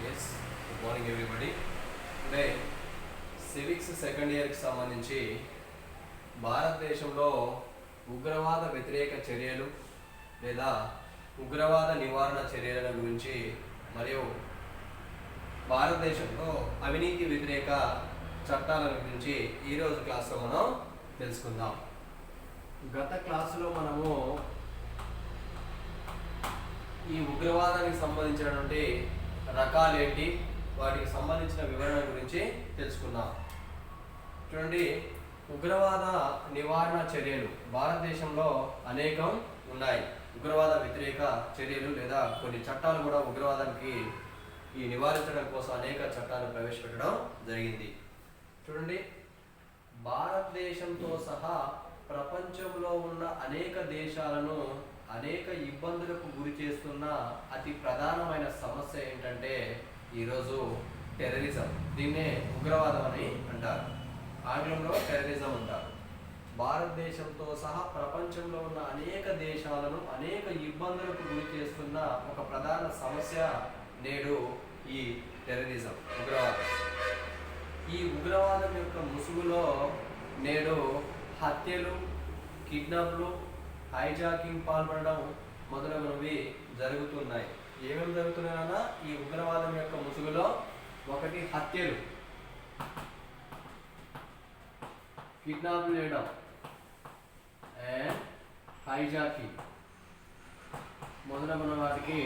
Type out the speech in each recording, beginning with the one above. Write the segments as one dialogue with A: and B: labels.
A: Yes, good morning everybody. Today civics second ఇయర్కి సంబంధించి భారతదేశంలో ఉగ్రవాద వ్యతిరేక చర్యలు లేదా ఉగ్రవాద నివారణ చర్యల గురించి మరియు భారతదేశంలో అవినీతి వ్యతిరేక చట్టాల గురించి ఈరోజు క్లాస్లో మనం తెలుసుకుందాం. గత క్లాసులో మనము ఈ ఉగ్రవాదానికి సంబంధించినటువంటి రకాలేంటి, వాటికి సంబంధించిన వివరణ గురించి తెలుసుకుందాం. చూడండి, ఉగ్రవాద నివారణ చర్యలు భారతదేశంలో అనేకం ఉన్నాయి. ఉగ్రవాద వ్యతిరేక చర్యలు లేదా కొన్ని చట్టాలు కూడా ఉగ్రవాదానికి నివారించడం కోసం అనేక చట్టాలు ప్రవేశపెట్టడం జరిగింది. చూడండి, భారతదేశంతో సహా ప్రపంచంలో ఉన్న అనేక దేశాలను అనేక ఇబ్బందులకు గురి చేస్తున్న అతి ప్రధానమైన సమస్య ఏంటంటే ఈరోజు టెర్రరిజం. దీన్నే ఉగ్రవాదం అని అంటారు, ఆంగ్లంలో టెర్రరిజం అంటారు. భారతదేశంతో సహా ప్రపంచంలో ఉన్న అనేక దేశాలను అనేక ఇబ్బందులకు గురి చేస్తున్న ఒక ప్రధాన సమస్య నేడు ఈ టెర్రరిజం, ఉగ్రవాదం. ఈ ఉగ్రవాదం యొక్క ముసుగులో నేడు హత్యలు, కిడ్నాప్లు, హైజాకింగ్ పాల్పడడం మొదలగునవి జరుగుతున్నాయి. ఏమేమి జరుగుతున్నాయన్నా ఈ ఉగ్రవాదం యొక్క ముసుగులో ఒకటి హత్యలు, కిడ్నాప్ చేయడం అండ్ హైజాకింగ్ మొదలగున వాటికి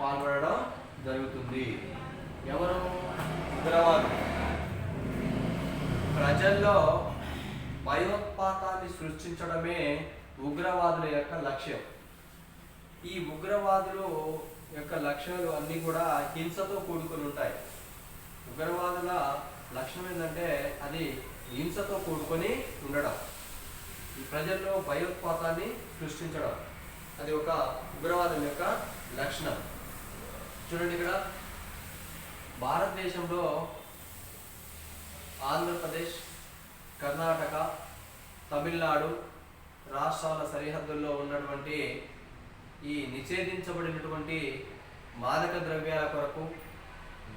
A: పాల్పడడం జరుగుతుంది. ఎవరు? ఉగ్రవాదం. ప్రజల్లో భయోత్పాతాన్ని సృష్టించడమే ఉగ్రవాదుల యొక్క లక్ష్యం. ఈ ఉగ్రవాదులు యొక్క లక్ష్యాలు అన్నీ కూడా హింసతో కూడుకొని ఉంటాయి. ఉగ్రవాదుల లక్ష్యం ఏంటంటే అది హింసతో కూడుకొని ఉండడం, ఈ ప్రజల్లో భయోత్పాతాన్ని సృష్టించడం, అది ఒక ఉగ్రవాదం యొక్క లక్షణం. చూడండి, ఇక్కడ భారతదేశంలో ఆంధ్రప్రదేశ్, కర్ణాటక, తమిళనాడు రాష్ట్రాల సరిహద్దుల్లో ఉన్నటువంటి ఈ నిషేధించబడినటువంటి మాదక ద్రవ్యాల కొరకు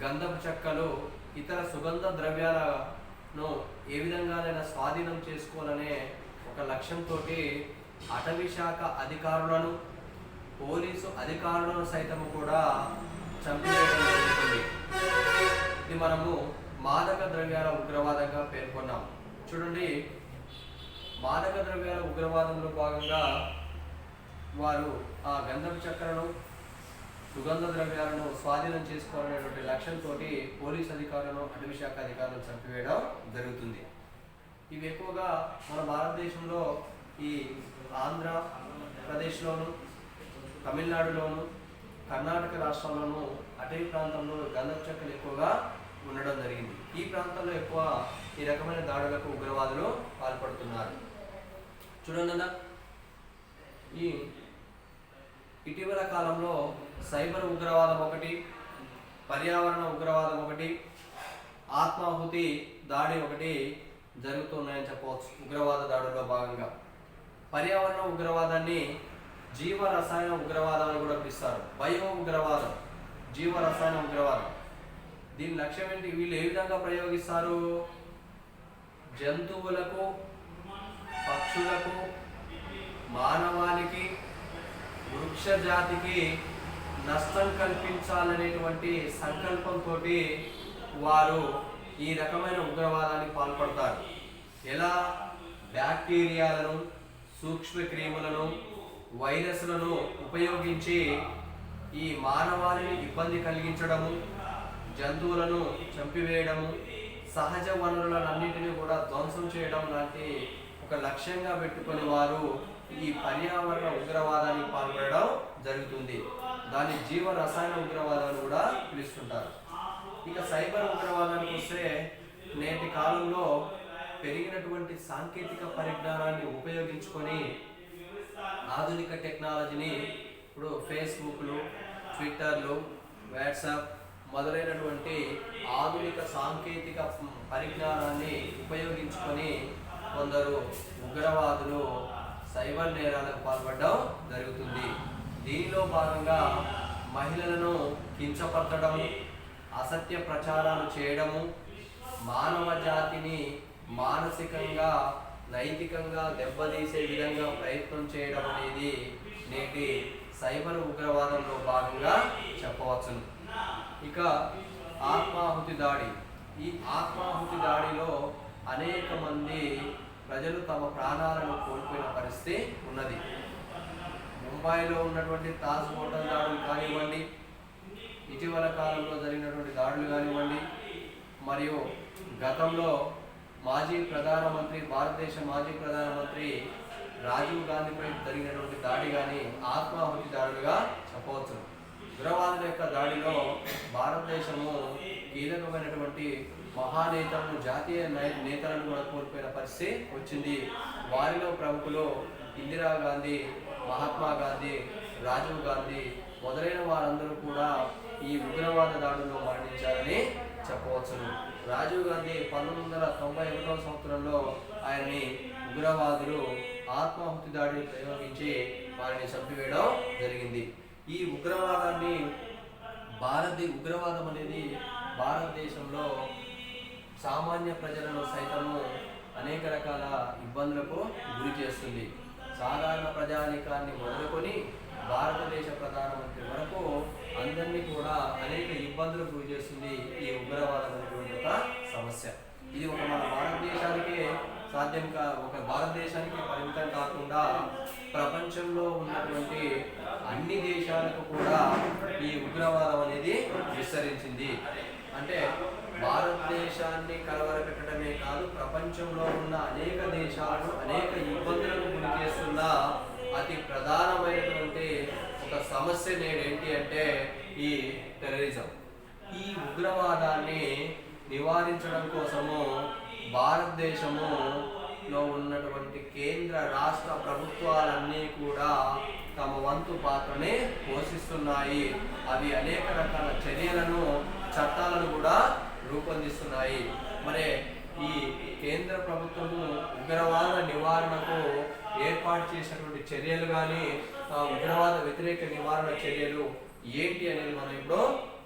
A: గంధపు చెక్కలు, ఇతర సుగంధ ద్రవ్యాలను ఏ విధంగానైనా స్వాధీనం చేసుకోవాలనే ఒక లక్ష్యంతో అటవీ శాఖ అధికారులను, పోలీసు అధికారులను సైతం కూడా చంపివేయడం జరుగుతుంది. ఇది మనము మాదక ద్రవ్యాల ఉగ్రవాదంగా పేర్కొన్నాం. చూడండి, మాదక ద్రవ్యాల ఉగ్రవాదంలో భాగంగా వారు ఆ గంధపు చక్కెరను, సుగంధ ద్రవ్యాలను స్వాధీనం చేసుకోవాలనేటువంటి లక్ష్యంతో పోలీస్ అధికారులను, అటవీ శాఖ అధికారులను చంపివేయడం జరుగుతుంది. ఇవి ఎక్కువగా మన భారతదేశంలో ఈ ఆంధ్రప్రదేశ్లోను, తమిళనాడులోను, కర్ణాటక రాష్ట్రాల్లోనూ అటవీ ప్రాంతంలో గంధపు చెక్కలు ఎక్కువగా ఉండడం జరిగింది. ఈ ప్రాంతంలో ఎక్కువ ఈ రకమైన దాడులకు ఉగ్రవాదులు పాల్పడుతున్నారు. చూడండి అన్న, ఈ ఇటీవల కాలంలో సైబర్ ఉగ్రవాదం ఒకటి, పర్యావరణ ఉగ్రవాదం ఒకటి, ఆత్మాహుతి దాడి ఒకటి జరుగుతున్నాయని చెప్పవచ్చు. ఉగ్రవాద దాడుల్లో భాగంగా పర్యావరణ ఉగ్రవాదాన్ని జీవ రసాయన ఉగ్రవాదం అని కూడా పిలుస్తారు. బయో ఉగ్రవాదం, జీవ రసాయన ఉగ్రవాదం. దీని లక్ష్యం ఏంటి? వీళ్ళు ఏ విధంగా ప్రయోగిస్తారు? జంతువులకు, పక్షులకు, మానవానికి, వృక్ష జాతికి నష్టం కల్పించాలనేటువంటి సంకల్పంతో వారు ఈ రకమైన ఉగ్రవాదానికి పాల్పడతారు. ఎలా? బ్యాక్టీరియాలను, సూక్ష్మక్రిములను, వైరస్లను ఉపయోగించి ఈ మానవాళిని ఇబ్బంది కలిగించడము, జంతువులను చంపివేయడము, సహజ వనరులన్నింటినీ కూడా ధ్వంసం చేయడం లాంటి ఒక లక్ష్యంగా పెట్టుకొని వారు ఈ పర్యావరణ ఉగ్రవాదానికి పాల్పడడం జరుగుతుంది. దాన్ని జీవ రసాయన ఉగ్రవాదాన్ని కూడా పిలుస్తుంటారు. ఇక సైబర్ ఉగ్రవాదానికి వస్తే, నేటి కాలంలో పెరిగినటువంటి సాంకేతిక పరిజ్ఞానాన్ని ఉపయోగించుకొని ఆధునిక టెక్నాలజీని, ఇప్పుడు ఫేస్బుక్లు, ట్విట్టర్లు, వాట్సాప్ మొదలైనటువంటి ఆధునిక సాంకేతిక పరిజ్ఞానాన్ని ఉపయోగించుకొని కొందరు ఉగ్రవాదులు సైబర్ నేరాలకు పాల్పడడం జరుగుతుంది. దీనిలో భాగంగా మహిళలను కించపరచడము, అసత్య ప్రచారాలు చేయడము, మానవ జాతిని మానసికంగా నైతికంగా దెబ్బతీసే విధంగా ప్రయత్నం చేయడం అనేది నేటి సైబర్ ఉగ్రవాదంలో భాగంగా చెప్పవచ్చును. ఇక ఆత్మాహుతి దాడి. ఈ ఆత్మాహుతి దాడిలో అనేక మంది ప్రజలు తమ ప్రాణాలను కోల్పోయిన పరిస్థితి ఉన్నది. ముంబైలో ఉన్నటువంటి తాజ్ హోటల్ దాడులు కానివ్వండి, ఇటీవల కాలంలో జరిగినటువంటి దాడులు కానివ్వండి, మరియు గతంలో భారతదేశ మాజీ ప్రధానమంత్రి రాజీవ్ గాంధీపై జరిగినటువంటి దాడి కానీ ఆత్మాహుతి దాడులుగా చెప్పవచ్చు. ఉగ్రవాదుల యొక్క దాడిలో భారతదేశము కీలకమైనటువంటి మహానేతలను, జాతీయ నేతలను కూడా కోల్పోయిన పరిస్థితి వచ్చింది. వారిలో ప్రముఖులు ఇందిరాగాంధీ, మహాత్మా గాంధీ, రాజీవ్ గాంధీ మొదలైన వారందరూ కూడా ఈ ఉగ్రవాద దాడుల్లో మరణించారని చెప్పవచ్చును. రాజీవ్ గాంధీ 1991వ సంవత్సరంలో ఆయన్ని ఉగ్రవాదులు ఆత్మాహుతి దాడిని ప్రయోగించి వారిని చంపివేయడం జరిగింది. ఈ ఉగ్రవాదం అనేది భారతదేశంలో సామాన్య ప్రజలను సైతము అనేక రకాల ఇబ్బందులకు గురి చేస్తుంది. సాధారణ ప్రజానీకాన్ని మొదలుకొని భారతదేశ ప్రధానమంత్రి వరకు అందరినీ కూడా అనేక ఇబ్బందులకు గురి చేస్తుంది ఈ ఉగ్రవాదం అనేటువంటి ఒక సమస్య. ఇది మన భారతదేశానికి ఒక భారతదేశానికి పరిమితం కాకుండా ప్రపంచంలో ఉన్నటువంటి అన్ని దేశాలకు కూడా ఈ ఉగ్రవాదం అనేది విస్తరించింది. అంటే భారతదేశాన్ని కలవరపెట్టడమే కాదు, ప్రపంచంలో ఉన్న అనేక దేశాలను అనేక ఇబ్బందులకు గురి చేస్తున్న అతి ప్రధానమైనటువంటి ఒక సమస్య నేడేంటి అంటే ఈ టెర్రరిజం. ఈ ఉగ్రవాదాన్ని నివారించడం కోసము భారతదేశములో ఉన్నటువంటి కేంద్ర రాష్ట్ర ప్రభుత్వాలన్నీ కూడా తమ వంతు పాత్రని పోషిస్తున్నాయి. అవి అనేక రకాల చర్యలను, చట్టాలను కూడా రూపొందిస్తున్నాయి. మరి ఈ కేంద్ర ప్రభుత్వము ఉగ్రవాద నివారణకు ఏర్పాటు చేసినటువంటి చర్యలు కానీ, ఉగ్రవాద వ్యతిరేక నివారణ చర్యలు ఏంటి అనేది మనం ఇప్పుడు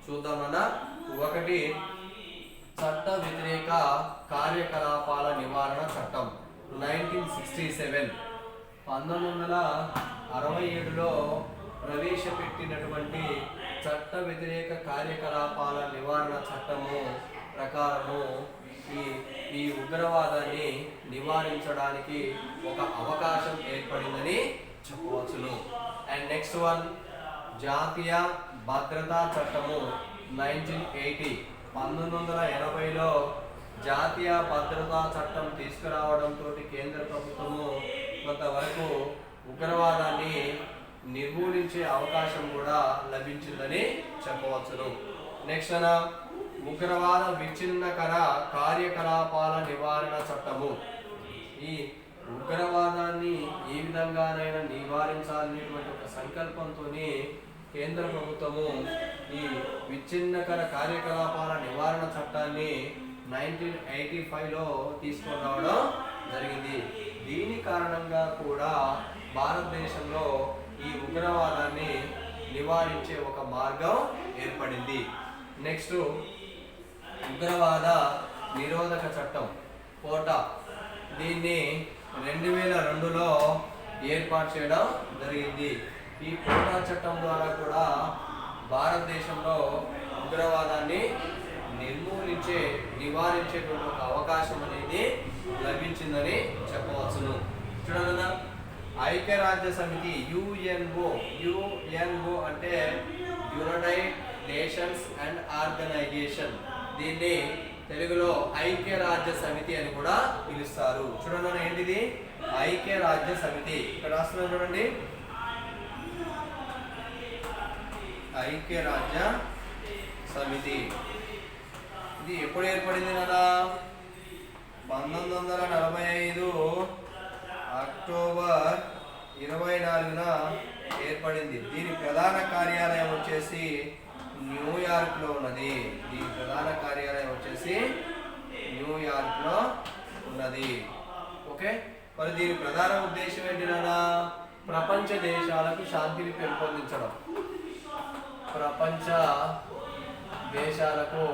A: చూద్దామన్నా. ఒకటి, చట్ట వ్యతిరేక కార్యకలాపాల నివారణ చట్టం 1967 1967లో ప్రవేశపెట్టినటువంటి చట్ట వ్యతిరేక కార్యకలాపాల నివారణ చట్టము ప్రకారము ఈ ఉగ్రవాదాన్ని నివారించడానికి ఒక అవకాశం ఏర్పడిందని చెప్పవచ్చును. అండ్ నెక్స్ట్ వన్, జాతీయ భద్రతా చట్టము 1980 1980లో జాతీయ భద్రతా చట్టం తీసుకురావడంతో కేంద్ర ప్రభుత్వము కొంతవరకు ఉగ్రవాదాన్ని నిర్మూలించే అవకాశం కూడా లభించిందని చెప్పవచ్చును. నెక్స్ట్ ఉగ్రవాద విచ్ఛిన్నకర కార్యకలాపాల నివారణ చట్టము. ఈ ఉగ్రవాదాన్ని ఏ విధంగానైనా నివారించాలనేటువంటి ఒక సంకల్పంతో కేంద్ర ప్రభుత్వము ఈ విచ్ఛిన్నకర కార్యకలాపాల నివారణ చట్టాన్ని 1985లో తీసుకొని రావడం జరిగింది. దీని కారణంగా కూడా భారతదేశంలో ఈ ఉగ్రవాదాన్ని నివారించే ఒక మార్గం ఏర్పడింది. నెక్స్ట్, ఉగ్రవాద నిరోధక చట్టం కోటా. దీన్ని 2002లో ఏర్పాటు చేయడం జరిగింది. ఈ కోటా చట్టం ద్వారా కూడా భారతదేశంలో ఉగ్రవాదాన్ని నివారించేటువంటి ఒక అవకాశం అనేది లభించిందని చెప్పవచ్చును. చూడగలరా, ఐక్యరాజ్య సమితి యుఎన్ఓ అంటే యునైటెడ్ నేషన్స్ అండ్ ఆర్గనైజేషన్. దీన్ని తెలుగులో ఐక్యరాజ్య సమితి అని కూడా పిలుస్తారు. చూడండి, ఏంటిది ఐక్యరాజ్య సమితి? ఇక్కడ రాస్తున్నారు చూడండి, ఐక్యరాజ్య సమితి. ఇది ఎప్పుడు ఏర్పడింది కదా? 1945 అక్టోబర్ 24న ఏర్పడింది. దీని ప్రధాన కార్యాలయం వచ్చేసి న్యూయార్క్లో ఉన్నది. ఓకే, మరి దీని ప్రధాన ఉద్దేశం ఏంటి నాన్న? ప్రపంచ దేశాలకు శాంతిని పెంపొందించడం. ప్రపంచ దేశాలకు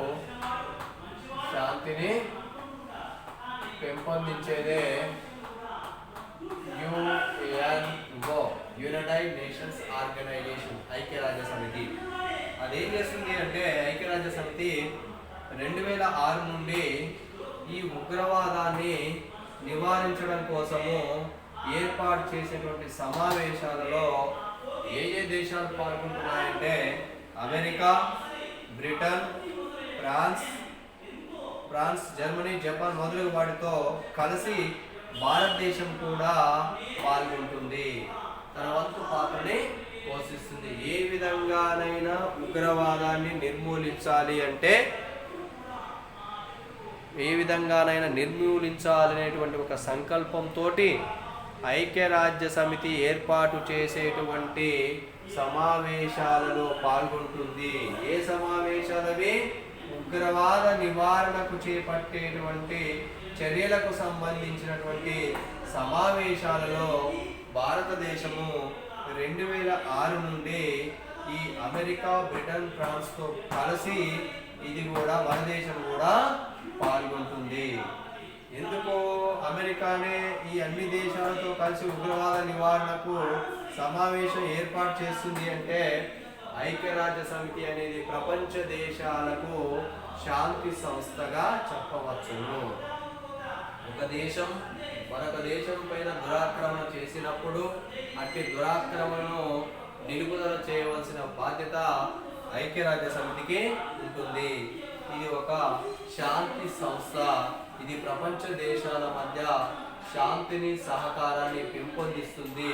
A: శాంతిని పెంపొందించేదే యుఎన్ఓ, యునైటెడ్ నేషన్స్ ఆర్గనైజేషన్, ఐక్యరాజ్య సమితి. అదేం చేస్తుంది అంటే ఐక్యరాజ్య సమితి 2006 నుండి ఈ ఉగ్రవాదాన్ని నివారించడం కోసము ఏర్పాటు చేసినటువంటి సమావేశాలలో ఏ దేశాలు పాల్గొంటున్నాయంటే America, Britain, France, Germany, Japan మొదలగు వాటితో కలిసి భారతదేశం కూడా పాల్గొంటుంది, తన వంతు పాత్రని పోషిస్తుంది. ఏ విధంగానైనా ఉగ్రవాదాన్ని నిర్మూలించాలి అంటే నిర్మూలించాలనేటువంటి ఒక సంకల్పంతో ఐక్యరాజ్య సమితి ఏర్పాటు చేసేటువంటి సమావేశాలలో పాల్గొంటుంది. ఏ సమావేశాలవి? ఉగ్రవాద నివారణకు చేపట్టేటువంటి చర్యలకు సంబంధించినటువంటి సమావేశాలలో భారతదేశము 2006 నుండి ఈ అమెరికా, బ్రిటన్, ఫ్రాన్స్తో కలిసి ఇది కూడా మన దేశం కూడా పాల్గొంటుంది. ఎందుకో అమెరికానే ఈ అన్ని దేశాలతో కలిసి ఉగ్రవాద నివారణకు సమావేశం ఏర్పాటు చేస్తుంది అంటే ఐక్యరాజ్య సమితి అనేది ప్రపంచ దేశాలకు శాంతి సంస్థగా చెప్పవచ్చును. ఒక దేశం మరొక దేశం పైన దురాక్రమణ చేసినప్పుడు అట్టి దురాక్రమణను నిలుపుదల చేయవలసిన బాధ్యత ఐక్యరాజ్య సమితికి ఉంటుంది. ఇది ఒక శాంతి సంస్థ. ఇది ప్రపంచ దేశాల మధ్య శాంతిని, సహకారాన్ని పెంపొందిస్తుంది.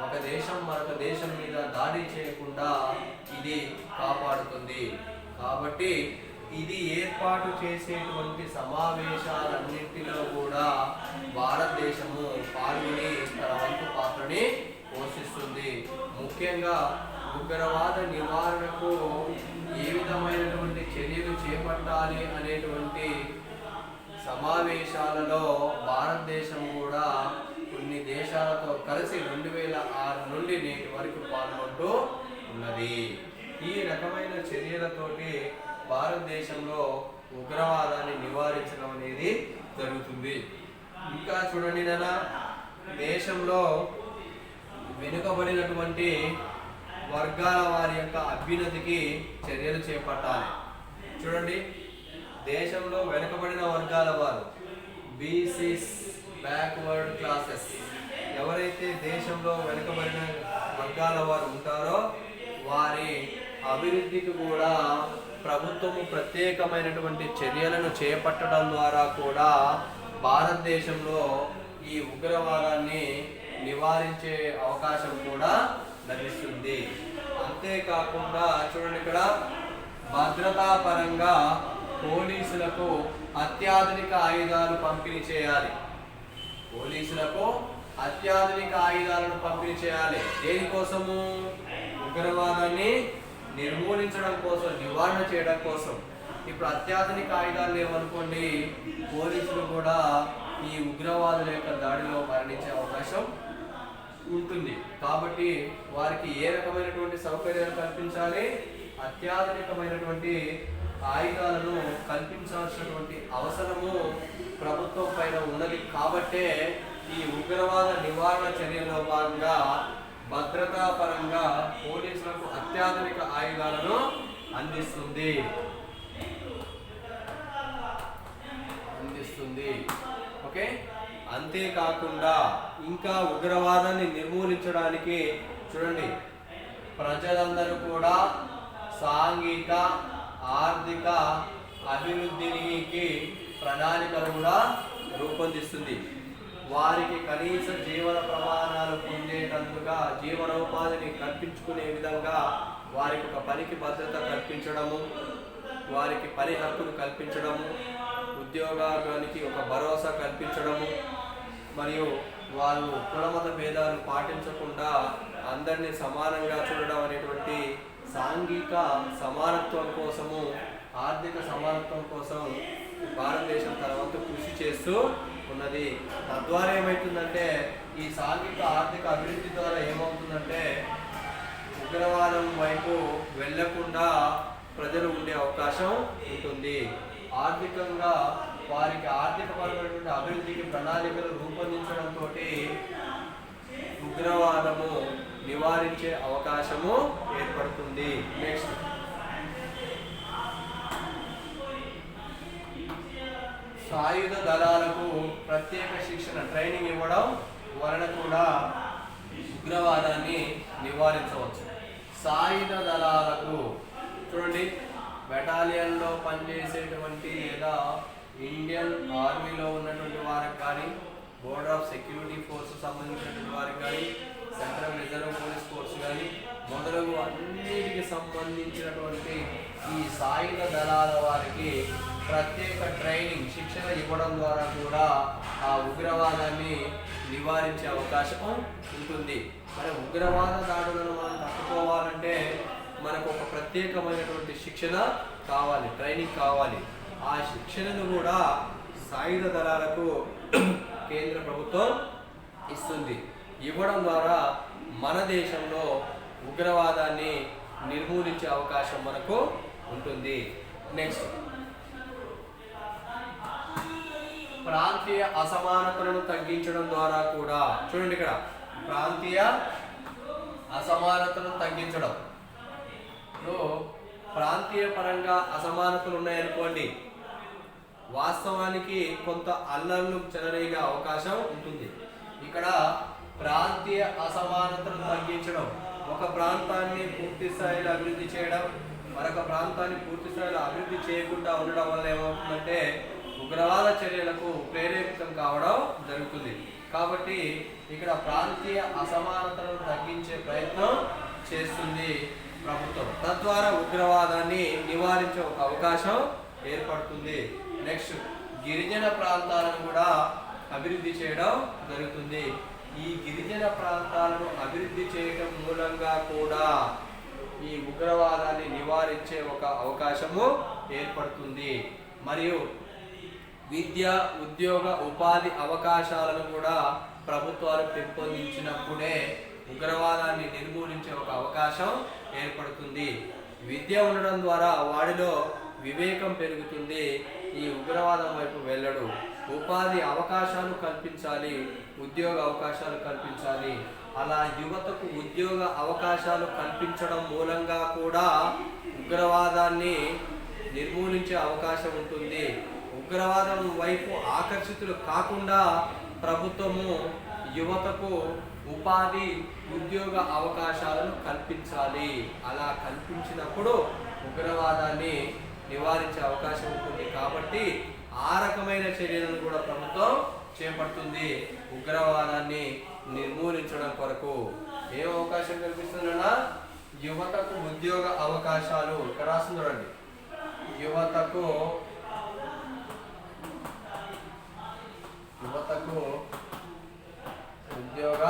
A: ఒక దేశం మరొక దేశం మీద దాడి చేయకుండా ఇది కాపాడుతుంది. కాబట్టి ఇది ఏర్పాటు చేసేటువంటి సమావేశాలన్నింటిలో కూడా భారతదేశము పాల్గొని తన వంతు పాత్రని పోషిస్తుంది. ముఖ్యంగా ఉగ్రవాద నివారణకు ఏ విధమైనటువంటి చర్యలు చేపట్టాలి అనేటువంటి సమావేశాలలో భారతదేశం కూడా కొన్ని దేశాలతో కలిసి 2006 నుండి నేటి వరకు పాల్గొంటూ ఉన్నది. ఈ రకమైన చర్యలతోటి భారతదేశంలో ఉగ్రవాదాన్ని నివారించడం అనేది జరుగుతుంది. ఇంకా చూడండి నాన్న, దేశంలో వెనుకబడినటువంటి వర్గాల వారి యొక్క అభ్యున్నతికి చర్యలు చేపట్టాలి. చూడండి, దేశంలో వెనుకబడిన వర్గాల వారు, బీసీస్, బ్యాక్వర్డ్ క్లాసెస్, ఎవరైతే దేశంలో వెనుకబడిన వర్గాల వారు ఉంటారో వారి అభివృద్ధికి కూడా ప్రభుత్వము ప్రత్యేకమైనటువంటి చర్యలను చేపట్టడం ద్వారా కూడా భారతదేశంలో ఈ ఉగ్రవాదాన్ని నివారించే అవకాశం కూడా లభిస్తుంది. అంతేకాకుండా చూడండి, ఇక్కడ భద్రతా పరంగా పోలీసులకు అత్యాధునిక ఆయుధాలు పంపిణీ చేయాలి. దేనికోసము? ఉగ్రవాదాన్ని నిర్మూలించడం కోసం, నివారణ చేయడం కోసం. ఇప్పుడు అత్యాధునిక ఆయుధాలు లేవనుకోండి, పోలీసులు కూడా ఈ ఉగ్రవాదుల యొక్క దాడిలో మరణించే అవకాశం ఉంటుంది. కాబట్టి వారికి ఏ రకమైనటువంటి సౌకర్యాలు కల్పించాలి? అత్యాధునికమైనటువంటి ఆయుధాలను కల్పించాల్సినటువంటి అవసరము ప్రభుత్వం పైన ఉన్నది. కాబట్టే ఈ ఉగ్రవాద నివారణ చర్యల్లో భాగంగా భద్రతా పరంగా పోలీసులకు అత్యాధునిక ఆయుధాలను అందిస్తుంది. ఓకే, అంతేకాకుండా ఇంకా ఉగ్రవాదాన్ని నిర్మూలించడానికి చూడండి, ప్రజలందరూ కూడా సాంఘిక, ఆర్థిక అభివృద్ధికి ప్రణాళికలు కూడా రూపొందిస్తుంది. వారికి కనీస జీవన ప్రమాణాలు పొందేటందుగా జీవనోపాధిని కల్పించుకునే విధంగా వారికి ఒక పనికి భద్రత కల్పించడము, వారికి పని హక్కులు కల్పించడము, ఉద్యోగానికి ఒక భరోసా కల్పించడము, మరియు వారు కులమత భేదాలు పాటించకుండా అందరినీ సమానంగా చూడడం అనేటువంటి సాంఘిక సమానత్వం కోసము, ఆర్థిక సమానత్వం కోసం భారతదేశం తన వంతు కృషి చేస్తూ ఉన్నది. తద్వారా ఏమవుతుందంటే ఈ సాంఘిక ఆర్థిక అభివృద్ధి ద్వారా ఏమవుతుందంటే ఉగ్రవాదం వైపు వెళ్లకుండా ప్రజలు ఉండే అవకాశం ఉంటుంది. ఆర్థికంగా వారికి ఆర్థికపరమైనటువంటి అభివృద్ధికి ప్రణాళికలు రూపొందించడంతో ఉగ్రవాదము నివారించే అవకాశము ఏర్పడుతుంది. నెక్స్ట్, సాయుధ దళాలకు ప్రత్యేక శిక్షణ ట్రైనింగ్ ఇవ్వడం వలన కూడా ఉగ్రవాదాన్ని నివారించవచ్చు. సాయుధ దళాలకు చూడండి, బెటాలియన్లో పనిచేసేటువంటి లేదా ఇండియన్ ఆర్మీలో ఉన్నటువంటి వారికి కానీ, బోర్డర్ ఆఫ్ సెక్యూరిటీ ఫోర్స్ సంబంధించినటువంటి వారికి కానీ, సెంట్రల్ రిజర్వ్ పోలీస్ ఫోర్స్ కానీ మొదలగు అన్నిటికి సంబంధించినటువంటి ఈ సాయుధ దళాల వారికి ప్రత్యేక ట్రైనింగ్ శిక్షణ ఇవ్వడం ద్వారా కూడా ఆ ఉగ్రవాదాన్ని నివారించే అవకాశం ఉంటుంది. మరి ఉగ్రవాద దాడులను మనం తట్టుకోవాలంటే మనకు ఒక ప్రత్యేకమైనటువంటి శిక్షణ కావాలి, ట్రైనింగ్ కావాలి. ఆ శిక్షణను కూడా సాయుధ దళాలకు కేంద్ర ప్రభుత్వం ఇస్తుంది. ఇవ్వడం ద్వారా మన దేశంలో ఉగ్రవాదాన్ని నిర్మూలించే అవకాశం మనకు ఉంటుంది. నెక్స్ట్, ప్రాంతీయ అసమానతలను తగ్గించడం ద్వారా కూడా చూడండి, ఇక్కడ ప్రాంతీయ అసమానతలను తగ్గించడం. ప్రాంతీయ పరంగా అసమానతలు ఉన్నాయనుకోండి, వాస్తవానికి కొంత అల్లర్లు చెలరేగే అవకాశం ఉంటుంది. ఇక్కడ ప్రాంతీయ అసమానతలను తగ్గించడం, ఒక ప్రాంతాన్ని పూర్తి స్థాయిలో అభివృద్ధి చేయడం, మరొక ప్రాంతాన్ని పూర్తి స్థాయిలో అభివృద్ధి చేయకుండా ఉండడం వల్ల ఏమవుతుందంటే ఉగ్రవాద చర్యలకు ప్రేరేపితం కావడం జరుగుతుంది. కాబట్టి ఇక్కడ ప్రాంతీయ అసమానతలను తగ్గించే ప్రయత్నం చేస్తుంది ప్రభుత్వం. తద్వారా ఉగ్రవాదాన్ని నివారించే ఒక అవకాశం ఏర్పడుతుంది. నెక్స్ట్, గిరిజన ప్రాంతాలను కూడా అభివృద్ధి చేయడం జరుగుతుంది. ఈ గిరిజన ప్రాంతాలను అభివృద్ధి చేయడం మూలంగా కూడా ఈ ఉగ్రవాదాన్ని నివారించే ఒక అవకాశము ఏర్పడుతుంది. మరియు విద్య, ఉద్యోగ, ఉపాధి అవకాశాలను కూడా ప్రభుత్వాలు పెంపొందించినప్పుడే ఉగ్రవాదాన్ని నిర్మూలించే ఒక అవకాశం ఏర్పడుతుంది. విద్య ఉండడం ద్వారా వాడిలో వివేకం పెరుగుతుంది, ఈ ఉగ్రవాదం వైపు వెళ్ళడు. ఉపాధి అవకాశాలు కల్పించాలి, ఉద్యోగ అవకాశాలు కల్పించాలి. అలా యువతకు ఉద్యోగ అవకాశాలు కల్పించడం మూలంగా కూడా ఉగ్రవాదాన్ని నిర్మూలించే అవకాశం ఉంటుంది. ఉగ్రవాదం వైపు ఆకర్షితులు కాకుండా ప్రభుత్వము యువతకు ఉపాధి, ఉద్యోగ అవకాశాలను కల్పించాలి. అలా కల్పించినప్పుడు ఉగ్రవాదాన్ని నివారించే అవకాశం ఉంటుంది. కాబట్టి ఆ రకమైన చర్యలను కూడా ప్రభుత్వం చేపడుతుంది ఉగ్రవాదాన్ని నిర్మూలించడం కొరకు. ఏం అవకాశం కల్పిస్తుందన్నా, యువతకు ఉద్యోగ అవకాశాలు. ఇక్కడ రాస్తుంది చూడండి, యువతకు ఉద్యోగ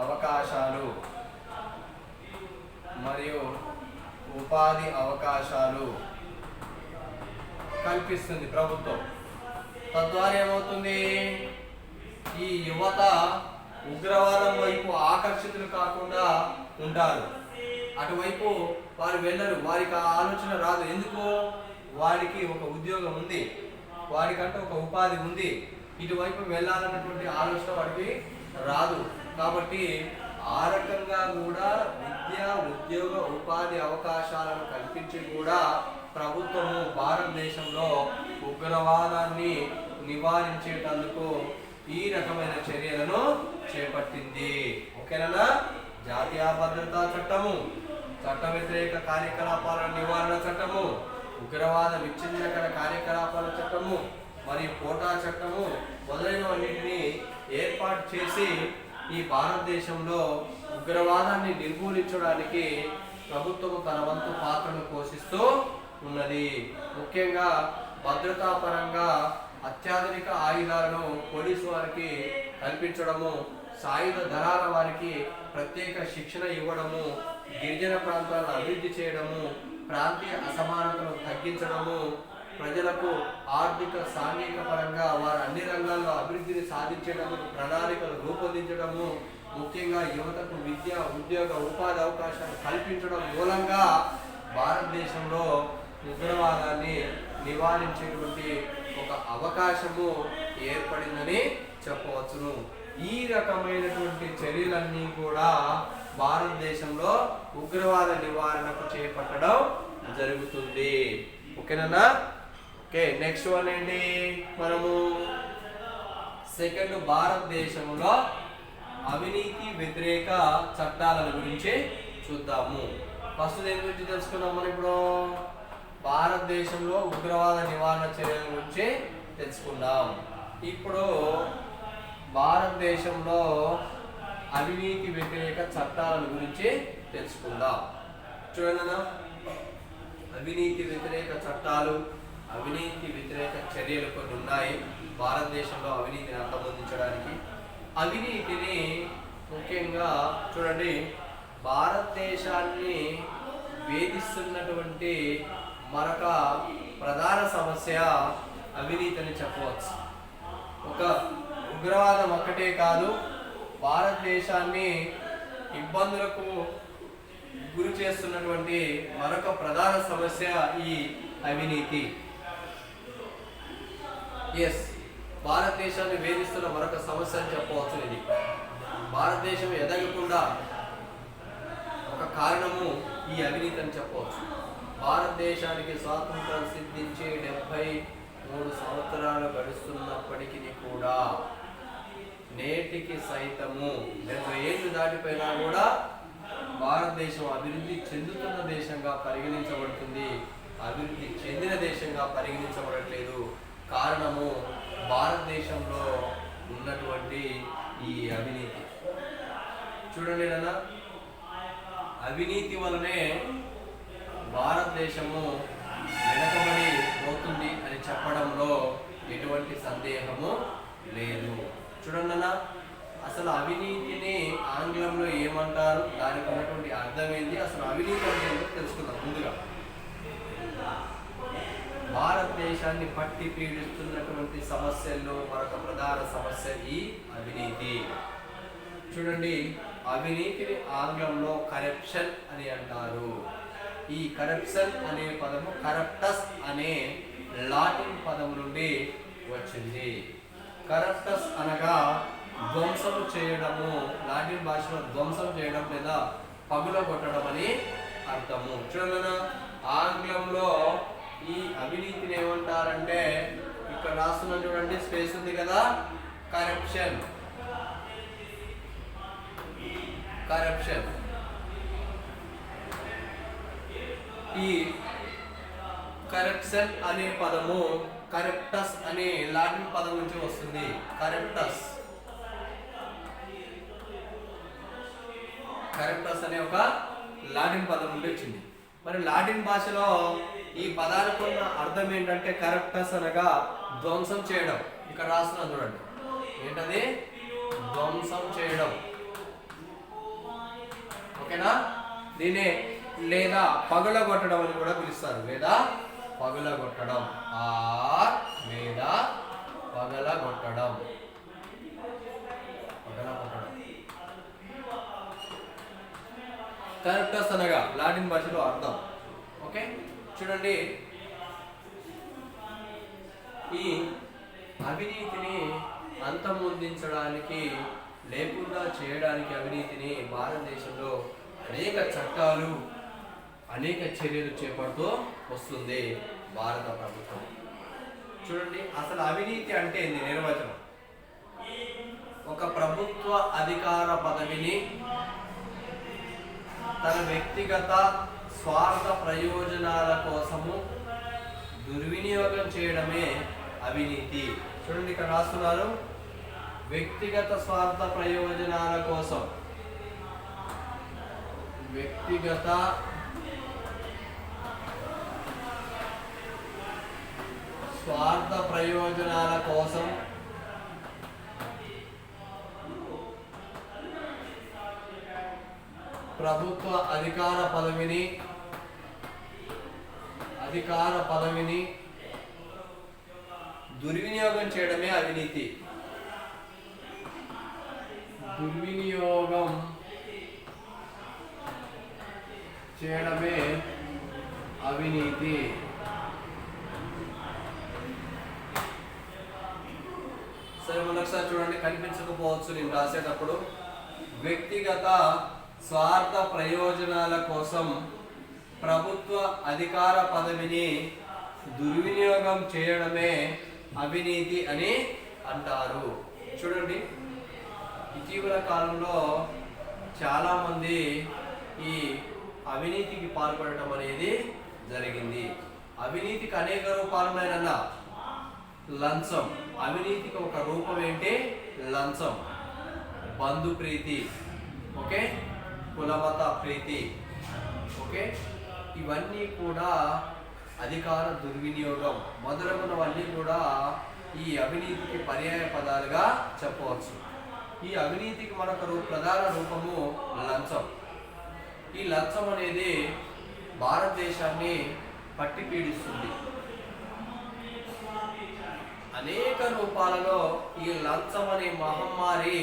A: అవకాశాలు మరియు ఉపాధి అవకాశాలు కల్పిస్తుంది ప్రభుత్వం. తద్వారా ఏమవుతుంది, ఈ యువత ఉగ్రవాదం వైపు ఆకర్షితులు కాకుండా ఉంటారు. అటువైపు వారు వెళ్ళరు, వారికి ఆ ఆలోచన రాదు. ఎందుకు? వారికి ఒక ఉద్యోగం ఉంది, వారికంటే ఒక ఉపాధి ఉంది. ఇటువైపు వెళ్ళాలన్నటువంటి ఆలోచన వారికి రాదు. కాబట్టి ఆ రకంగా కూడా విద్య, ఉద్యోగ, ఉపాధి అవకాశాలను కల్పించి కూడా ప్రభుత్వము భారతదేశంలో ఉగ్రవాదాన్ని నివారించేటందుకు ఈ రకమైన చర్యలను చేపట్టింది. ఓకేనా? జాతీయ భద్రతా చట్టము, చట్ట వ్యతిరేక కార్యకలాపాల నివారణ చట్టము, ఉగ్రవాద విచ్ఛిన్నకర కార్యకలాపాల చట్టము మరియు కోటా చట్టము మొదలైనవన్నింటినీ ఏర్పాటు చేసి ఈ భారతదేశంలో ఉగ్రవాదాన్ని నిర్మూలించడానికి ప్రభుత్వము తన వంతు పాత్రను పోషిస్తూ ఉన్నది. ముఖ్యంగా భద్రతా పరంగా అత్యాధునిక ఆయుధాలను పోలీసు వారికి కల్పించడము, సాయుధ దళాల వారికి ప్రత్యేక శిక్షణ ఇవ్వడము, గిరిజన ప్రాంతాలను అభివృద్ధి చేయడము, ప్రాంతీయ అసమానతను తగ్గించడము, ప్రజలకు ఆర్థిక, సాంఘిక పరంగా వారు అన్ని రంగాల్లో అభివృద్ధిని సాధించడము, ప్రణాళికలు రూపొందించడము, ముఖ్యంగా యువతకు విద్య, ఉద్యోగ, ఉపాధి అవకాశాలు కల్పించడం మూలంగా భారతదేశంలో ఉగ్రవాదాన్ని నివారించేటువంటి ఒక అవకాశము ఏర్పడిందని చెప్పవచ్చును. ఈ రకమైనటువంటి చర్యలన్నీ కూడా భారతదేశంలో ఉగ్రవాద నివారణకు చేపట్టడం జరుగుతుంది. ఓకేనా? ఓకే, నెక్స్ట్ వన్ ఏంటి? మనము సెకండ్, భారతదేశంలో అవినీతి వ్యతిరేక చట్టాల గురించి చూద్దాము. ఫస్ట్ దేని గురించి తెలుసుకున్నాం మనం ఇప్పుడు? భారతదేశంలో ఉగ్రవాద నివారణ చర్యల గురించి తెలుసుకుందాం. ఇప్పుడు భారతదేశంలో అవినీతి వ్యతిరేక చట్టాల గురించి తెలుసుకుందాం. చూడండి, అవినీతి వ్యతిరేక చట్టాలు, అవినీతి వ్యతిరేక చర్యలు కొన్ని ఉన్నాయి భారతదేశంలో అవినీతిని అంతమొందించడానికి. అవినీతిని ముఖ్యంగా చూడండి, భారతదేశాన్ని వేధిస్తున్నటువంటి మరొక ప్రధాన సమస్య అవినీతి అని చెప్పవచ్చు. ఒక ఉగ్రవాదం ఒక్కటే కాదు, భారతదేశాన్ని ఇబ్బందులకు గురి చేస్తున్నటువంటి మరొక ప్రధాన సమస్య ఈ అవినీతి. ఎస్, భారతదేశాన్ని వేధిస్తున్న మరొక సమస్య అని చెప్పవచ్చు. ఇది భారతదేశం ఎదగకుండా ఒక కారణము ఈ అవినీతి అని చెప్పవచ్చు. భారతదేశానికి స్వాతంత్రం సిద్ధించి 73 సంవత్సరాలు గడుస్తున్నప్పటికీ కూడా నేటికి సైతము 70 ఏళ్ళు దాటిపోయినా కూడా భారతదేశం అభివృద్ధి చెందుతున్న దేశంగా పరిగణించబడుతుంది, అభివృద్ధి చెందిన దేశంగా పరిగణించబడట్లేదు. కారణము భారతదేశంలో ఉన్నటువంటి ఈ అవినీతి. చూడండి నాన్న, అవినీతి వలనే భారతదేశము వెనకబడి పోతుంది అని చెప్పడంలో ఎటువంటి సందేహము లేదు. చూడండి అన్న, అసలు అవినీతిని ఆంగ్లంలో ఏమంటారు, దానికి ఉన్నటువంటి అర్థం ఏంటి, అసలు అవినీతి అంటే ఏంటో తెలుసుకుందాం. ముందుగా భారతదేశాన్ని పట్టి పీడిస్తున్నటువంటి సమస్యల్లో మరొక ప్రధాన సమస్య ఈ అవినీతి. చూడండి, అవినీతిని ఆంగ్లంలో కరప్షన్ అని అంటారు. ఈ కరప్షన్ అనే పదము కరప్టస్ అనే లాటిన్ పదం నుండి వచ్చింది. కరప్టస్ అనగా ధ్వంసం చేయడము, లాటిన్ భాషలో ధ్వంసం చేయడం లేదా పగులగొట్టడం అని అర్థము. చూడండి, ఆంగ్లంలో ఈ అవినీతిని ఏమంటారంటే, ఇక్కడ రాస్తున్నా చూడండి, స్పేస్ ఉంది కదా, కరప్షన్. కరప్షన్ ఈ కరప్షన్ అనే పదము కరప్టస్ అనే లాటిన్ పదం నుంచి వస్తుంది. కరప్టస్ అనే ఒక లాటిన్ పదం నుండి వచ్చింది. మరి లాటిన్ భాషలో ఈ పదానికి ఉన్న అర్థం ఏంటంటే కరప్టస్ అనగా ధ్వంసం చేయడం. ఇక్కడ రాస్తున్నాను చూడండి, ఏంటది? ధ్వంసం చేయడం. ఓకేనా? దీనే లేదా పగులగొట్టడం అని కూడా పిలుస్తారు. లేదా పగులగొట్టడం, లేదా పగలగొట్టడం. కరప్టస్ అనగా లాటిన్ భాషలో అర్థం. ఓకే, చూడండి, ఈ అవినీతిని అంతమొందించడానికి లేకుండా చేయడానికి అవినీతిని భారతదేశంలో అనేక చట్టాలు, అనేక చర్యలు చేపడుతూ వస్తుంది భారత ప్రభుత్వం. చూడండి, అసలు అవినీతి అంటే ఏంది? నిర్వచనం: ఒక ప్రభుత్వ అధికార పదవిని తన వ్యక్తిగత స్వార్థ ప్రయోజనాల కోసము దుర్వినియోగం చేయడమే అవినీతి. చూడండి, ఇక్కడ రాస్తున్నారు, వ్యక్తిగత స్వార్థ ప్రయోజనాల కోసం, వ్యక్తిగత స్వార్థ ప్రయోజనాల కోసం ప్రభుత్వ అధికార పదవిని దుర్వినియోగం చేయడమే అవినీతి. దుర్వినియోగం చేయడమే అవినీతి. సరే మరొకసారి చూడండి, కనిపించకపోవచ్చు నేను రాసేటప్పుడు. వ్యక్తిగత స్వార్థ ప్రయోజనాల కోసం ప్రభుత్వ అధికార పదవిని దుర్వినియోగం చేయడమే అవినీతి అని అంటారు. చూడండి, ఇటీవల కాలంలో చాలామంది ఈ అవినీతికి పాల్పడటం అనేది జరిగింది. అవినీతికి అనేక రూపాలున్నాయన్న. లంచం, అవినీతికి ఒక రూపం ఏంటి? లంచం. బంధు ప్రీతి, ఓకే, కులమత ప్రీతి, ఓకే, ఇవన్నీ కూడా అధికార దుర్వినియోగం మొదలగునవన్నీ కూడా ఈ అవినీతికి పర్యాయ పదాలుగా చెప్పవచ్చు. ఈ అవినీతికి మరొక ప్రధాన రూపము లంచం. ఈ లంచం అనేది భారతదేశాన్ని పట్టి పీడిస్తుంది. అనేక రూపాలలో ఈ లంచం అనే మహమ్మారి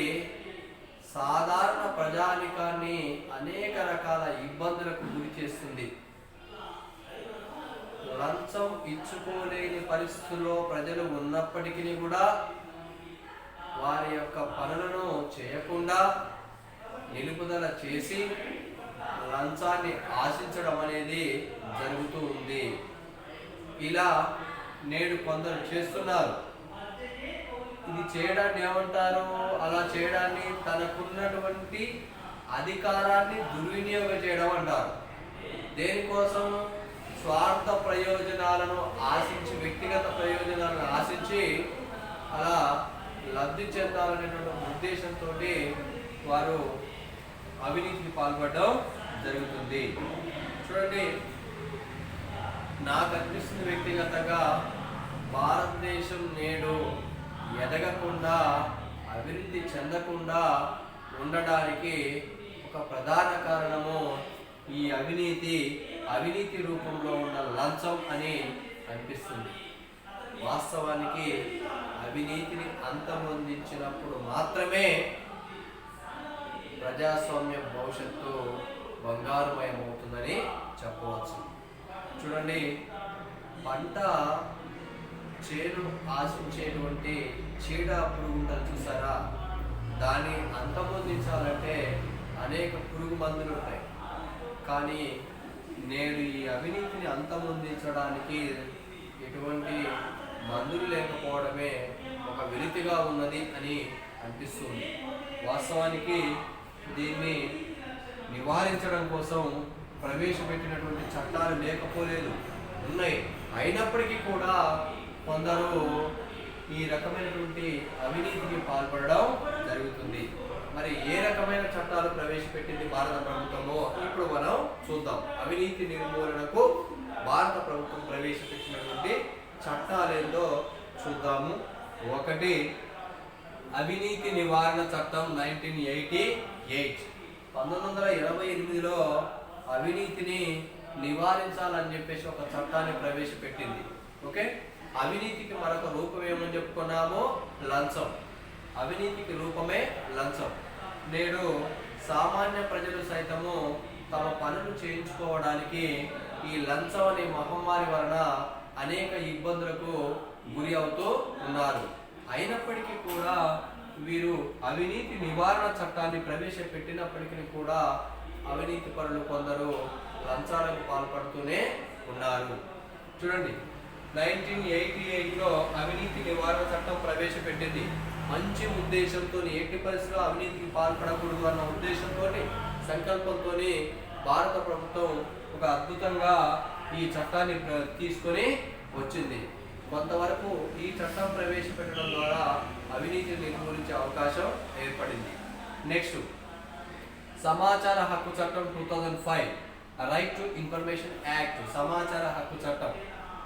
A: సాధారణ ప్రజానికాన్ని అనేక రకాల ఇబ్బందులకు గురి చేస్తుంది. లంచం ఇచ్చుకోలేని పరిస్థితుల్లో ప్రజలు ఉన్నప్పటికీ కూడా వారి యొక్క పనులను చేయకుండా నిలుపుదల చేసి లంచాన్ని ఆశించడం అనేది జరుగుతూ ఉంది. ఇలా నేడు కొందరు చేస్తున్నారు. ఇది చేయడాన్ని ఏమంటారు? అలా చేయడాన్ని తనకున్నటువంటి అధికారాన్ని దుర్వినియోగం చేయడం అంటారు. దేనికోసం? స్వార్థ ప్రయోజనాలను ఆశించి, వ్యక్తిగత ప్రయోజనాలను ఆశించి అలా లబ్ధి చెందాలనేటువంటి ఉద్దేశంతో వారు అవినీతికి పాల్పడడం జరుగుతుంది. చూడండి, నాకు అనిపిస్తుంది వ్యక్తిగతంగా భారతదేశం నేడు ఎదగకుండా, అభివృద్ధి చెందకుండా ఉండడానికి ఒక ప్రధాన కారణము ఈ అవినీతి రూపంలో ఉన్న లంచం అని అనిపిస్తుంది. వాస్తవానికి అవినీతిని అంతమొందించినప్పుడు మాత్రమే ప్రజాస్వామ్య భవిష్యత్తు బంగారుమయమవుతుందని చెప్పవచ్చు. చూడండి, పంట చేను ఆశించేటువంటి చీడ పురుగు ఉంటుంది చూసారా, దాన్ని అంతమొందించాలంటే అనేక పురుగు మందులు ఉంటాయి. కానీ నేడు ఈ అవినీతిని అంతమొందించడానికి ఎటువంటి మందులు లేకపోవడమే ఒక వెలితిగా ఉన్నది అని అనిపిస్తుంది. వాస్తవానికి దీన్ని నివారించడం కోసం ప్రవేశపెట్టినటువంటి చట్టాలు లేకపోలేదు, ఉన్నాయి. అయినప్పటికీ కూడా కొందరు ఈ రకమైనటువంటి అవినీతికి పాల్పడడం జరుగుతుంది. మరి ఏ రకమైన చట్టాలు ప్రవేశపెట్టింది భారత ప్రభుత్వమో ఇప్పుడు మనం చూద్దాం. అవినీతి నిర్మూలనకు భారత ప్రభుత్వం ప్రవేశపెట్టినటువంటి చట్టాలేందో చూద్దాము. ఒకటి, అవినీతి నివారణ చట్టం 1988. 1988లో అవినీతిని నివారించాలని చెప్పేసి ఒక చట్టాన్ని ప్రవేశపెట్టింది. ఓకే, అవినీతికి మరొక రూపం ఏమని చెప్పుకున్నామో లంచం. అవినీతికి రూపమే లంచం. నేడు సామాన్య ప్రజలు సైతము తమ పనులు చేయించుకోవడానికి ఈ లంచం అనే మహమ్మారి వలన అనేక ఇబ్బందులకు గురి అవుతూ ఉన్నారు. అయినప్పటికీ కూడా వీరు అవినీతి నివారణ చట్టాన్ని ప్రవేశపెట్టినప్పటికీ కూడా అవినీతి పరులు కొందరు లంచాలకు పాల్పడుతూనే ఉన్నారు. చూడండి, 1988లో అవినీతి నివారణ చట్టం ప్రవేశపెట్టింది. మంచి ఉద్దేశంతో, ఎట్టి పరిస్థితుల్లో అవినీతికి పాల్పడకూడదు అన్న ఉద్దేశంతో, సంకల్పంతో భారత ప్రభుత్వం ఒక అద్భుతంగా ఈ చట్టాన్ని తీసుకొని వచ్చింది. కొంతవరకు ఈ చట్టం ప్రవేశపెట్టడం ద్వారా అవినీతిని నిర్మూలించే అవకాశం ఏర్పడింది. నెక్స్ట్, సమాచార హక్కు చట్టం 2005, రైట్ టు ఇన్ఫర్మేషన్ యాక్ట్, సమాచార హక్కు చట్టం.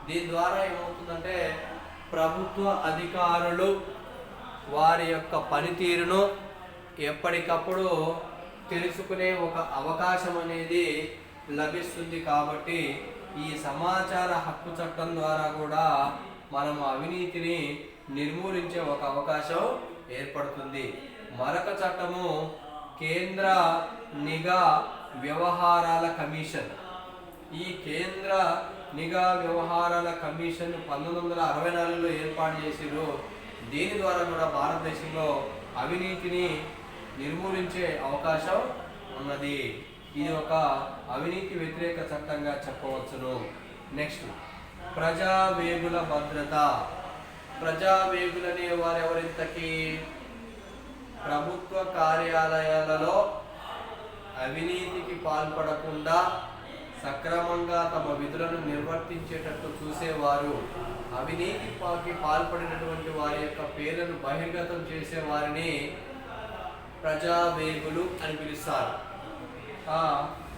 A: దీని ద్వారా ఏమవుతుందంటే ప్రభుత్వ అధికారులు వారి యొక్క పనితీరును ఎప్పటికప్పుడు తెలుసుకునే ఒక అవకాశం అనేది లభిస్తుంది. కాబట్టి ఈ సమాచార హక్కు చట్టం ద్వారా కూడా మనం అవినీతిని నిర్మూలించే ఒక అవకాశం ఏర్పడుతుంది. మరొక చట్టము కేంద్ర నిఘా వ్యవహారాల కమిషన్. ఈ కేంద్ర నిఘా వ్యవహారాల కమిషన్ 1964లో ఏర్పాటు చేసిరు. దీని ద్వారా కూడా భారతదేశంలో అవినీతిని నిర్మూలించే అవకాశం ఉన్నది. ఇది ఒక అవినీతి వ్యతిరేక చట్టంగా చెప్పవచ్చును. నెక్స్ట్, ప్రజావేగుల భద్రత. ప్రజావేగులనే వారు ఎవరింతకీ? ప్రభుత్వ కార్యాలయాలలో అవినీతికి పాల్పడకుండా సక్రమంగా తమ విధులను నిర్వర్తించేటట్టు చూసేవారు. అవినీతికి పాల్పడినటువంటి వారి యొక్క పేర్లను బహిర్గతం చేసే వారిని ప్రజావేగులు అని పిలుస్తారు. ఆ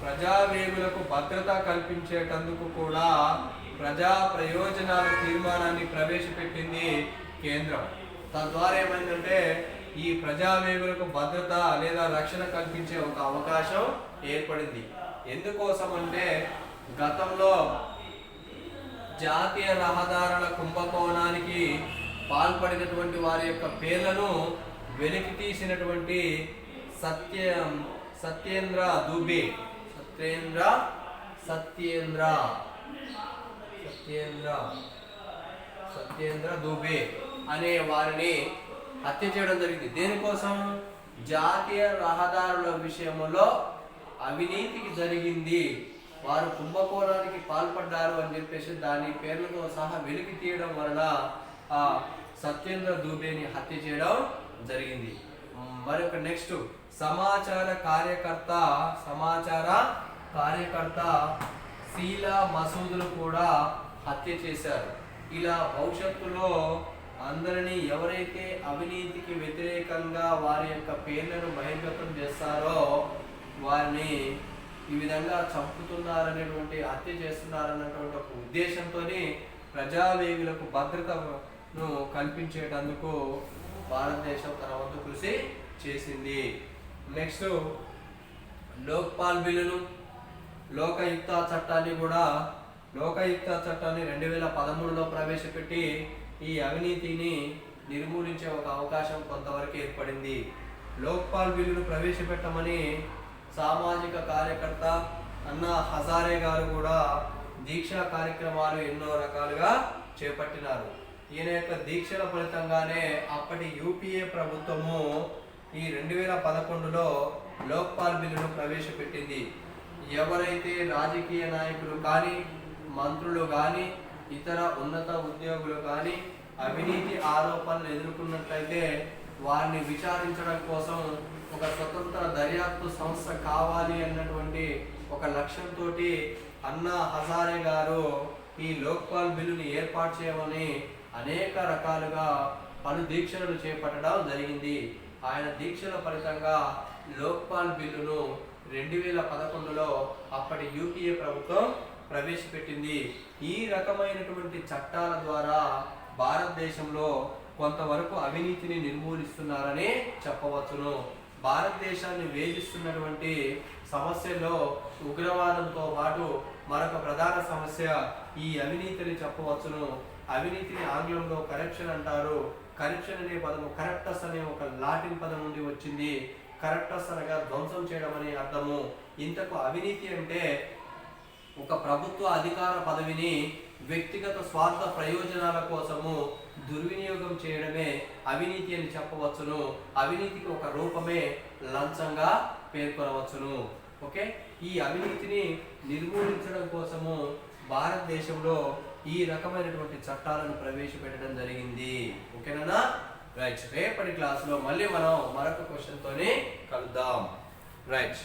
A: ప్రజావేగులకు భద్రత కల్పించేటందుకు కూడా ప్రజా ప్రయోజనాల తీర్మానాన్ని ప్రవేశపెట్టింది కేంద్రం. తద్వారా ఏమైందంటే ఈ ప్రజావేగులకు భద్రత లేదా రక్షణ కల్పించే ఒక అవకాశం ఏర్పడింది. ఎందుకోసం అంటే గతంలో జాతీయ రహదారుల కుంభకోణానికి పాల్పడినటువంటి వారి యొక్క పేర్లను వెలికి తీసినటువంటి సత్యేంద్ర దుబే దుబే అనే వారిని హత్య చేయడం జరిగింది. దేనికోసం? జాతీయ రహదారుల విషయంలో అవినీతికి జరిగింది, వారు కుంభకోణానికి పాల్పడ్డారు అని చెప్పేసి దాని పేర్లతో సహా వెలికి తీయడం వలన ఆ సత్యేంద్ర దుబేని హత్య చేయడం జరిగింది. మరొక నెక్స్ట్, సమాచార కార్యకర్త శీలా మసూదును కూడా హత్య చేశారు. ఇలా భవిష్యత్తులో అందరినీ ఎవరైతే అవినీతికి వ్యతిరేకంగా వారి యొక్క పేర్లను బహిర్గతం చేస్తారో వారిని ఈ విధంగా చంపుతున్నారనేటువంటి, హత్య చేస్తున్నారన్నటువంటి ఒక ఉద్దేశంతో ప్రజావేగులకు భద్రతను కల్పించేటందుకు భారతదేశం తన వంతు కృషి చేసింది. నెక్స్ట్, లోక్పాల్ బిల్లును, లోకాయుక్త చట్టాన్ని 2013లో ప్రవేశపెట్టి ఈ అవినీతిని నిర్మూలించే ఒక అవకాశం కొంతవరకు ఏర్పడింది. లోక్పాల్ బిల్లును ప్రవేశపెట్టమని సామాజిక కార్యకర్త అన్నా హజారే గారు కూడా దీక్షా కార్యక్రమాలు ఎన్నో రకాలుగా చేపట్టినారు. ఈయన యొక్క దీక్షల ఫలితంగానే అప్పటి యూపీఏ ప్రభుత్వము ఈ 2011లో లోక్పాల్ బిల్లును ప్రవేశపెట్టింది. ఎవరైతే రాజకీయ నాయకులు కానీ, మంత్రులు కానీ, ఇతర ఉన్నత ఉద్యోగులు కానీ అవినీతి ఆరోపణలు ఎదుర్కొన్నట్లయితే వారిని విచారించడం కోసం ఒక స్వతంత్ర దర్యాప్తు సంస్థ కావాలి అన్నటువంటి ఒక లక్ష్యంతో అన్నా హజారే గారు ఈ లోక్పాల్ బిల్లుని ఏర్పాటు చేయమని అనేక రకాలుగా పలు దీక్షలను చేపట్టడం జరిగింది. ఆయన దీక్షల ఫలితంగా లోక్పాల్ బిల్లును 2011లో అప్పటి యూపీఏ ప్రభుత్వం ప్రవేశపెట్టింది. ఈ రకమైనటువంటి చట్టాల ద్వారా భారతదేశంలో కొంతవరకు అవినీతిని నిర్మూలిస్తున్నారని చెప్పవచ్చును. భారతదేశాన్ని వేధిస్తున్నటువంటి సమస్యల్లో ఉగ్రవాదంతో పాటు మరొక ప్రధాన సమస్య ఈ అవినీతిని చెప్పవచ్చును. అవినీతిని ఆంగ్లంలో కరప్షన్ అంటారు. కరప్షన్ అనే పదము కరప్టస్ అనే ఒక లాటిన్ పదం నుండి వచ్చింది. కరప్టస్ అనగా ధ్వంసం చేయడం అనే అర్థము. ఇంతకు అవినీతి అంటే ఒక ప్రభుత్వ అధికార పదవిని వ్యక్తిగత స్వార్థ ప్రయోజనాల కోసము దుర్వినియోగం చేయడమే అవినీతి అని చెప్పవచ్చును. అవినీతికి ఒక రూపమే లంచంగా పేర్కొనవచ్చును. ఓకే, ఈ అవినీతిని నిర్మూలించడం కోసము భారతదేశంలో ఈ రకమైనటువంటి చట్టాలను ప్రవేశపెట్టడం జరిగింది. ఓకేనా? రైట్, రేపటి క్లాసులో మళ్ళీ మనం మరొక క్వశ్చన్ తోనే కలుద్దాం. రైట్.